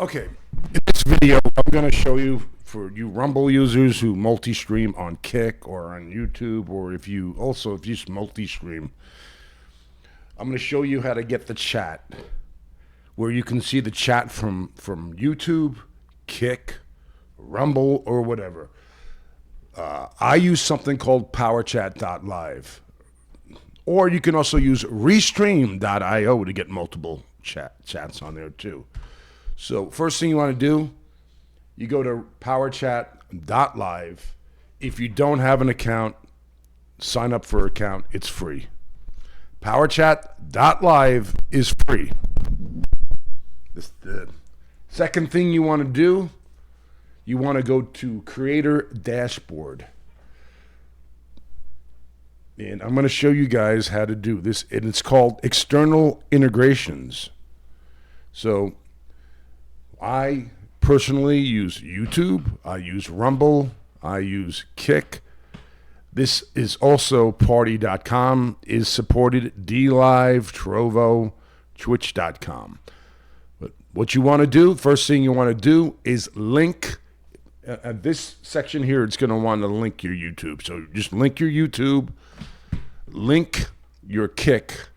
Okay, in this video, I'm going to show you, for you Rumble users who multi-stream on Kick or on YouTube, or if you multi-stream, I'm going to show you how to get the chat, where you can see the chat from YouTube, Kick, Rumble, or whatever. I use something called Powerchat.Live. Or you can also use Restream.io to get multiple chats on there too. So first thing you want to do, you go to Powerchat.Live. If you don't have an account, sign up for an account. It's free. Powerchat.Live is free. The second thing you want to do, you want to go to Creator Dashboard. And I'm going to show you guys how to do this. And it's called External Integrations. So I personally use YouTube. I use Rumble. I use Kick. This is also Party.com is supported. DLive, Trovo, Twitch.com. But what you want to do, first thing you want to do is link. At this section here, it's going to want to link your YouTube. So just link your YouTube, link your Kick.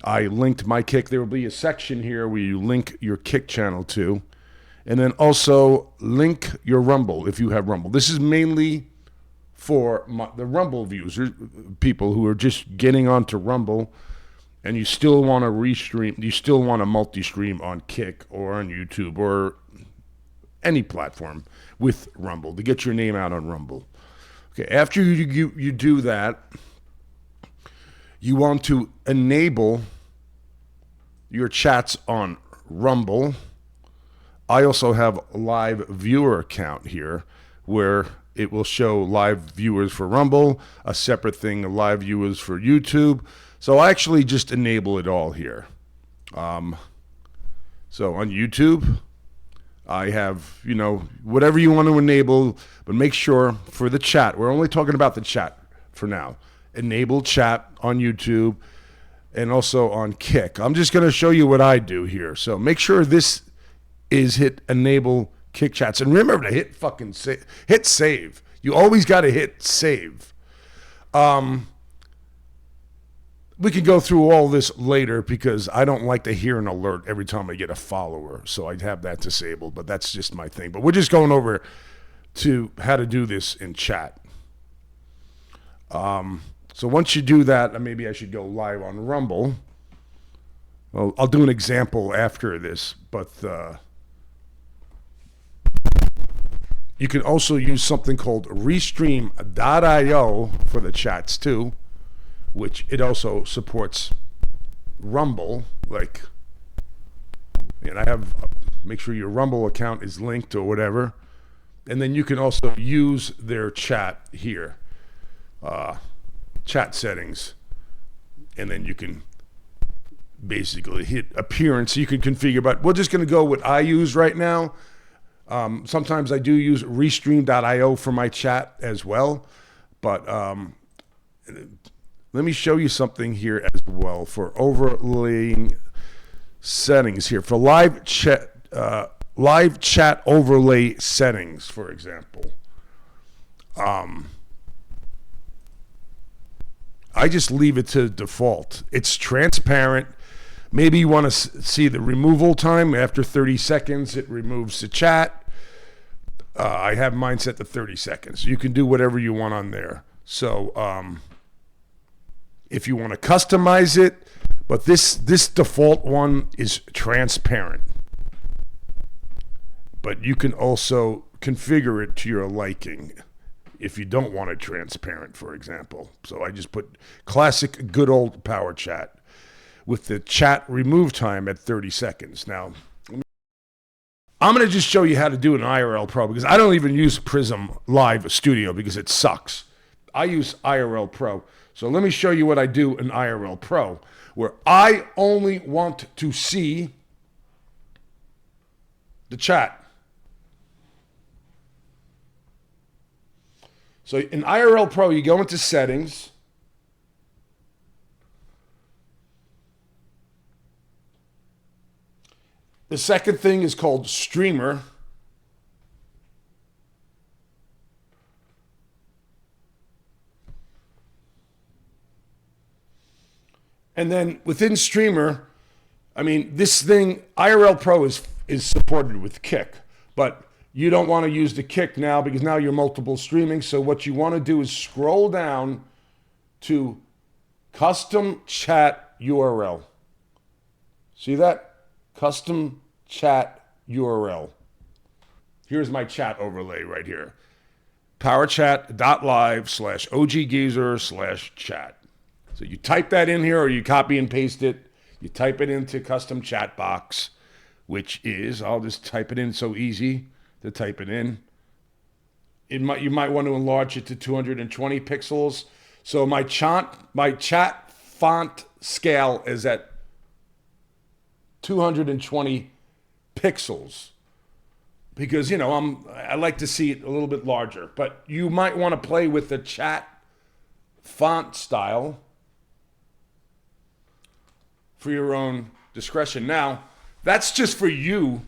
I linked my Kick. There will be a section here where you link your Kick channel to. And then also link your Rumble if you have Rumble. This is mainly for the Rumble users, people who are just getting onto Rumble, and you still want to restream, you still want to multi-stream on Kick or on YouTube or any platform with Rumble to get your name out on Rumble. Okay, after you do that, you want to enable your chats on Rumble. I also have a live viewer account here where it will show live viewers for Rumble, a separate thing of live viewers for YouTube. So I actually just enable it all here. So on YouTube, I have, whatever you want to enable, but make sure for the chat, we're only talking about the chat for now. Enable chat on YouTube and also on Kick. I'm just going to show you what I do here. So make sure this is hit enable Kick chats. And remember to hit fucking hit save. You always got to hit save. We can go through all this later because I don't like to hear an alert every time I get a follower. So I have that disabled, but that's just my thing. But we're just going over to how to do this in chat. So once you do that, maybe I should go live on Rumble. Well, I'll do an example after this, but you can also use something called Restream.io for the chats too, which it also supports Rumble. And I have, make sure your Rumble account is linked or whatever. And then you can also use their chat here. Chat settings, and then you can basically hit appearance. You can configure, but we're just going to go what I use right now. Sometimes I do use Restream.io for my chat as well, but let me show you something here as well for overlaying settings here for live chat overlay settings, for example. I just leave it to default. It's transparent. Maybe you want to see the removal time. After 30 seconds, it removes the chat. I have mine set to 30 seconds. You can do whatever you want on there. So if you want to customize it, but this default one is transparent. But you can also configure it to your liking if you don't want it transparent, for example. So I just put classic good old Power Chat with the chat remove time at 30 seconds. Now, I'm going to just show you how to do an IRL Pro because I don't even use Prism Live Studio because it sucks. I use IRL Pro. So let me show you what I do in IRL Pro, where I only want to see the chat. So in IRL Pro, you go into settings. The second thing is called Streamer. And then within Streamer, I mean, this thing, IRL Pro is supported with Kick, but you don't want to use the Kick now because now you're multiple streaming. So what you want to do is scroll down to custom chat URL. See that? Custom chat URL. Here's my chat overlay right here. Powerchat.Live/OGGeezer/chat. So you type that in here or you copy and paste it. You type it into custom chat box, which is, I'll just type it in, so easy to type it in. You might want to enlarge it to 220 pixels. So my chat font scale is at 220 pixels because, you know, I like to see it a little bit larger, but you might want to play with the chat font style for your own discretion. Now, that's just for you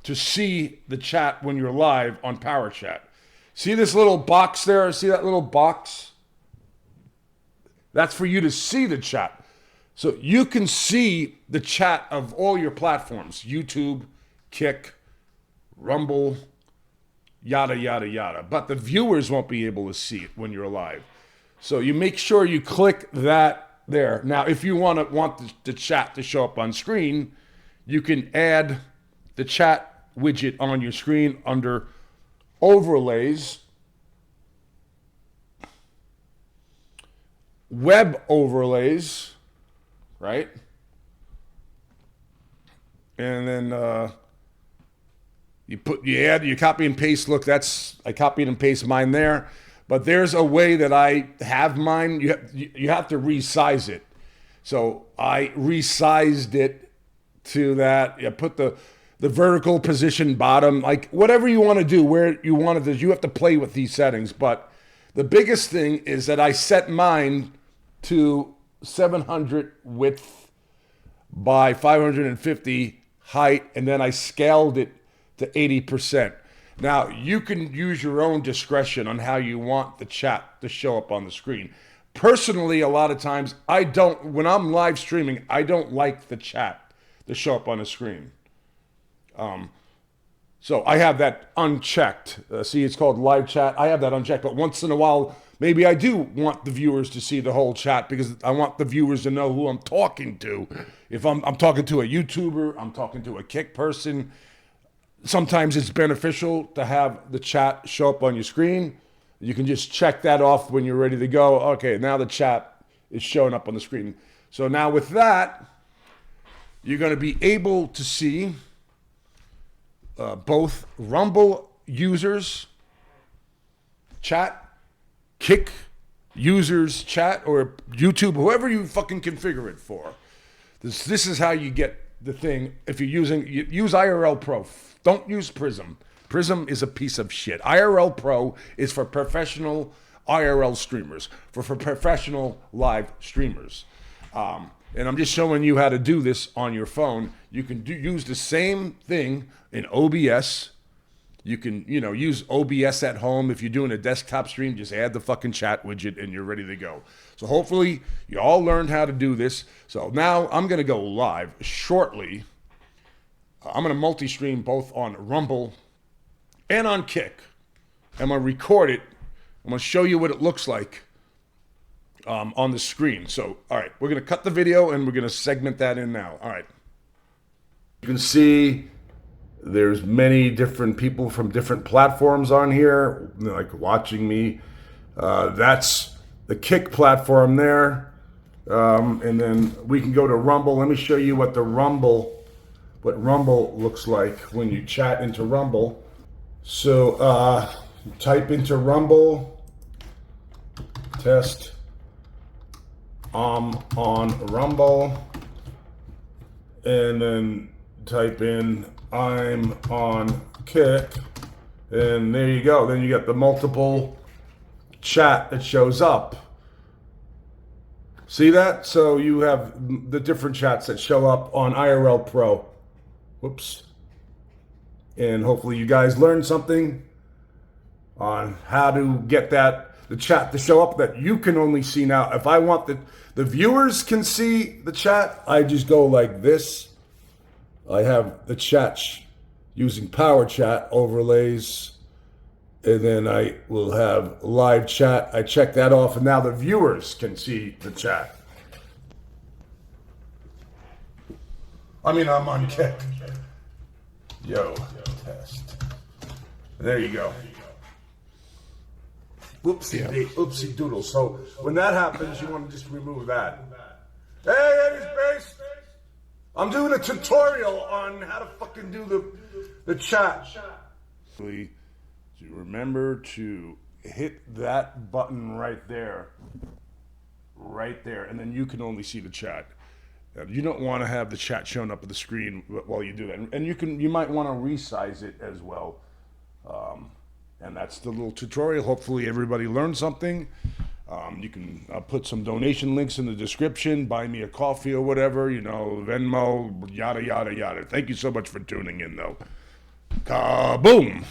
to see the chat when you're live on Powerchat. See this little box there? See that little box? That's for you to see the chat. So you can see the chat of all your platforms, YouTube, Kick, Rumble, yada, yada, yada. But the viewers won't be able to see it when you're live. So you make sure you click that there. Now, if you want the chat to show up on screen, you can add the chat widget on your screen under overlays, web overlays, right? And then you add, you copy and paste. Look, I copied and pasted mine there. But there's a way that I have mine. You have to resize it. So I resized it to that. You put the vertical position bottom, like whatever you want to do, where you want it. You have to play with these settings. But the biggest thing is that I set mine to 700 width by 550 height, and then I scaled it to 80%. Now, you can use your own discretion on how you want the chat to show up on the screen. Personally, a lot of times, when I'm live streaming, I don't like the chat to show up on the screen. So I have that unchecked. See, it's called live chat. I have that unchecked, but once in a while, maybe I do want the viewers to see the whole chat because I want the viewers to know who I'm talking to. If I'm talking to a YouTuber, I'm talking to a Kick person, sometimes it's beneficial to have the chat show up on your screen. You can just check that off when you're ready to go. Okay, now the chat is showing up on the screen. So now with that, you're going to be able to see both Rumble users chat, Kick users chat, or YouTube, whoever you fucking configure it for. This is how you get the thing. If you're use IRL Pro. Don't use Prism. Prism is a piece of shit. IRL Pro is for professional IRL streamers, for professional live streamers. And I'm just showing you how to do this on your phone. You can use the same thing in OBS. You can, use OBS at home. If you're doing a desktop stream, just add the fucking chat widget and you're ready to go. So hopefully you all learned how to do this. So now I'm going to go live shortly. I'm going to multi-stream both on Rumble and on Kick. I'm going to record it. I'm going to show you what it looks like on the screen. So, all right, we're going to cut the video and we're going to segment that in now. All right. You can see there's many different people from different platforms on here, like watching me. That's the Kick platform there. And then we can go to Rumble. Let me show you what Rumble looks like when you chat into Rumble. So type into Rumble, test, on Rumble, and then type in I'm on Kick, and there you go. Then you get the multiple chat that shows up. See that? So you have the different chats that show up on IRL Pro. Whoops. And hopefully you guys learned something on how to get the chat to show up that you can only see now. If I want the viewers can see the chat, I just go like this. I have the chat using Powerchat overlays, and then I will have live chat. I check that off, and now the viewers can see the chat. I mean, I'm on kick. Yo, test. There you go. Oopsie doodle. So when that happens, you want to just remove that. Hey, Eddie's Base. I'm doing a tutorial on how to fucking do the chat. So remember to hit that button right there, and then you can only see the chat. You don't want to have the chat showing up on the screen while you do that, and you might want to resize it as well. And that's the little tutorial. Hopefully everybody learned something. You can put some donation links in the description, buy me a coffee or whatever, Venmo, yada, yada, yada. Thank you so much for tuning in, though. Kaboom!